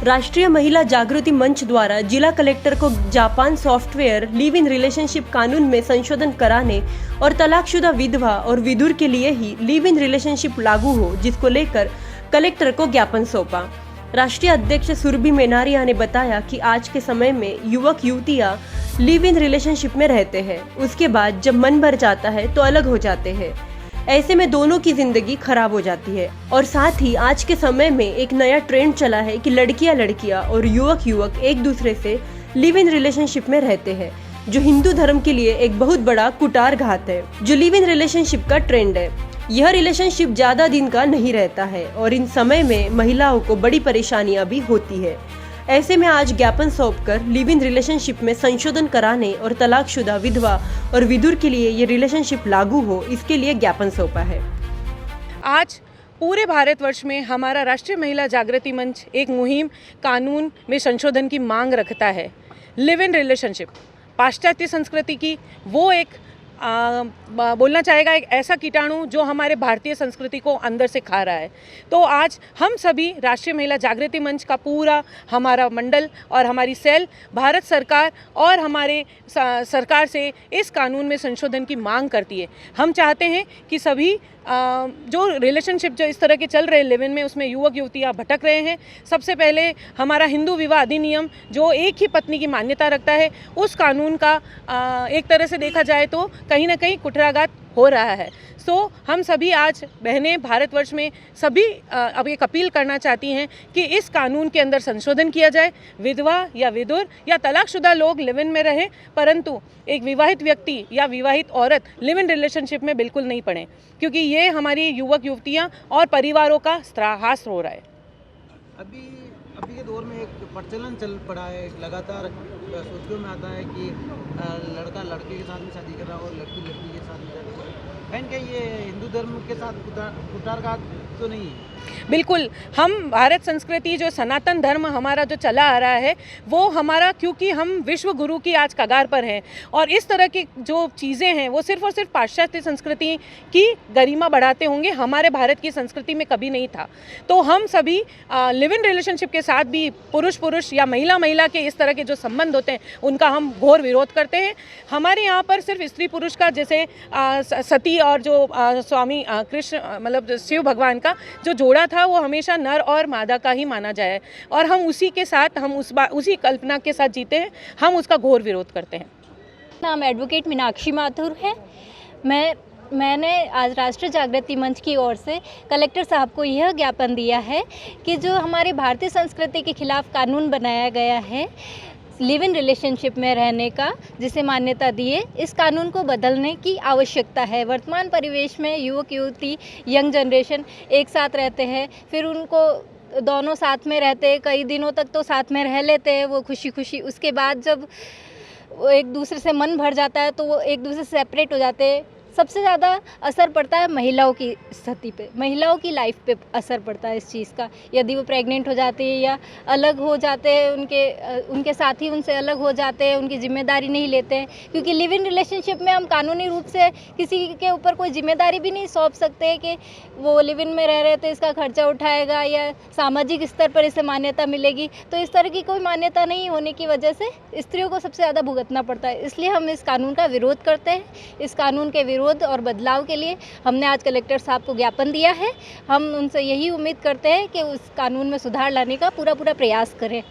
राष्ट्रीय महिला जागृति मंच द्वारा जिला कलेक्टर को Japan software live in relationship कानून में संशोधन कराने और तलाकशुदा विधवा और विधुर के लिए ही लिव इन रिलेशनशिप लागू हो, जिसको लेकर कलेक्टर को ज्ञापन सौंपा। राष्ट्रीय अध्यक्ष सुरभि मेनारिया ने बताया कि आज के समय में युवक युवतियां लिव इन रिलेशनशिप में रहते हैं, उसके बाद जब मन भर जाता है तो अलग हो जाते हैं। ऐसे में दोनों की जिंदगी खराब हो जाती है। और साथ ही आज के समय में एक नया ट्रेंड चला है कि लड़कियां और युवक युवक एक दूसरे से लिव इन रिलेशनशिप में रहते हैं, जो हिंदू धर्म के लिए एक बहुत बड़ा कुठाराघात है। जो लिव इन रिलेशनशिप का ट्रेंड है, यह रिलेशनशिप ज्यादा दिन का नहीं रहता है और इन समय में महिलाओं को बड़ी परेशानियां भी होती है। ऐसे में आज ज्ञापन सौंपकर लिव इन रिलेशनशिप में संशोधन कराने और तलाकशुदा विधवा और विधुर के लिए ये रिलेशनशिप लागू हो, इसके लिए ज्ञापन सौंपा है। आज पूरे भारतवर्ष में हमारा राष्ट्रीय महिला जागृति मंच एक मुहिम कानून में संशोधन की मांग रखता है। लिव इन रिलेशनशिप पाश्चात्य संस्कृति की वो एक बोलना चाहेगा एक ऐसा कीटाणु जो हमारे भारतीय संस्कृति को अंदर से खा रहा है। तो आज हम सभी राष्ट्रीय महिला जागृति मंच का पूरा हमारा मंडल और हमारी सेल भारत सरकार और हमारे सरकार से इस कानून में संशोधन की मांग करती है। हम चाहते हैं कि सभी जो रिलेशनशिप जो इस तरह के चल रहे हैं लिव इन में, उसमें युवक युवतियाँ भटक रहे हैं। सबसे पहले हमारा हिंदू विवाह अधिनियम जो एक ही पत्नी की मान्यता रखता है, उस कानून का एक तरह से देखा जाए तो कहीं ना कहीं कुठाराघात हो रहा है। सो हम सभी आज बहनें भारतवर्ष में सभी अब एक अपील करना चाहती हैं कि इस कानून के अंदर संशोधन किया जाए। विधवा या विधुर या तलाकशुदा लोग लिव इन में रहें, परंतु एक विवाहित व्यक्ति या विवाहित औरत लिव इन रिलेशनशिप में बिल्कुल नहीं पड़े, क्योंकि ये हमारी युवक युवतियाँ और परिवारों का त्रास हो रहा है। अभी के दौर में एक प्रचलन चल पड़ा है, लगातार सोचने में आता है कि लड़का लड़के के साथ में शादी कर रहा है और लड़की लड़की के साथ में शादी कर रही है। क्या ये हिंदू धर्म के साथ कुठाराघात तो नहीं है? बिल्कुल, हम भारत संस्कृति जो सनातन धर्म हमारा जो चला आ रहा है वो हमारा, क्योंकि हम विश्व गुरु की आज कगार पर हैं और इस तरह की जो चीज़ें हैं वो सिर्फ और सिर्फ पाश्चात्य संस्कृति की गरिमा बढ़ाते होंगे, हमारे भारत की संस्कृति में कभी नहीं था। तो हम सभी लिव इन रिलेशनशिप के साथ भी पुरुष पुरुष या महिला महिला के इस तरह के जो संबंध होते हैं उनका हम घोर विरोध करते हैं। हमारे यहाँ पर सिर्फ स्त्री पुरुष का, जैसे सती और जो स्वामी कृष्ण मतलब शिव भगवान का जो जोड़ा था वो हमेशा नर और मादा का ही माना जाए और हम उसी के साथ उसी कल्पना के साथ जीते हैं। हम उसका घोर विरोध करते हैं। नाम एडवोकेट मीनाक्षी माथुर है। मैंने आज राष्ट्रीय जागृति मंच की ओर से कलेक्टर साहब को यह ज्ञापन दिया है कि जो हमारे भारतीय संस्कृति के खिलाफ कानून बनाया गया है लिव इन रिलेशनशिप में रहने का, जिसे मान्यता दिए, इस कानून को बदलने की आवश्यकता है। वर्तमान परिवेश में युवक युवती यंग जनरेशन एक साथ रहते हैं, फिर उनको दोनों साथ में रहते हैं, कई दिनों तक तो साथ में रह लेते हैं वो खुशी खुशी। उसके बाद जब वो एक दूसरे से मन भर जाता है तो वो एक दूसरे से सेपरेट हो जाते हैं। सबसे ज़्यादा असर पड़ता है महिलाओं की स्थिति पे, महिलाओं की लाइफ पे असर पड़ता है इस चीज़ का। यदि वो प्रेग्नेंट हो जाती है या अलग हो जाते हैं, उनके साथी उनसे अलग हो जाते हैं, उनकी जिम्मेदारी नहीं लेते हैं, क्योंकि लिव इन रिलेशनशिप में हम कानूनी रूप से किसी के ऊपर कोई जिम्मेदारी भी नहीं सौंप सकते कि वो लिव इन में रह रहे तो इसका खर्चा उठाएगा या सामाजिक स्तर पर इसे मान्यता मिलेगी। तो इस तरह की कोई मान्यता नहीं होने की वजह से स्त्रियों को सबसे ज़्यादा भुगतना पड़ता है। इसलिए हम इस कानून का विरोध करते हैं। इस कानून के विरोध और बदलाव के लिए हमने आज कलेक्टर साहब को ज्ञापन दिया है। हम उनसे यही उम्मीद करते हैं कि उस कानून में सुधार लाने का पूरा प्रयास करें।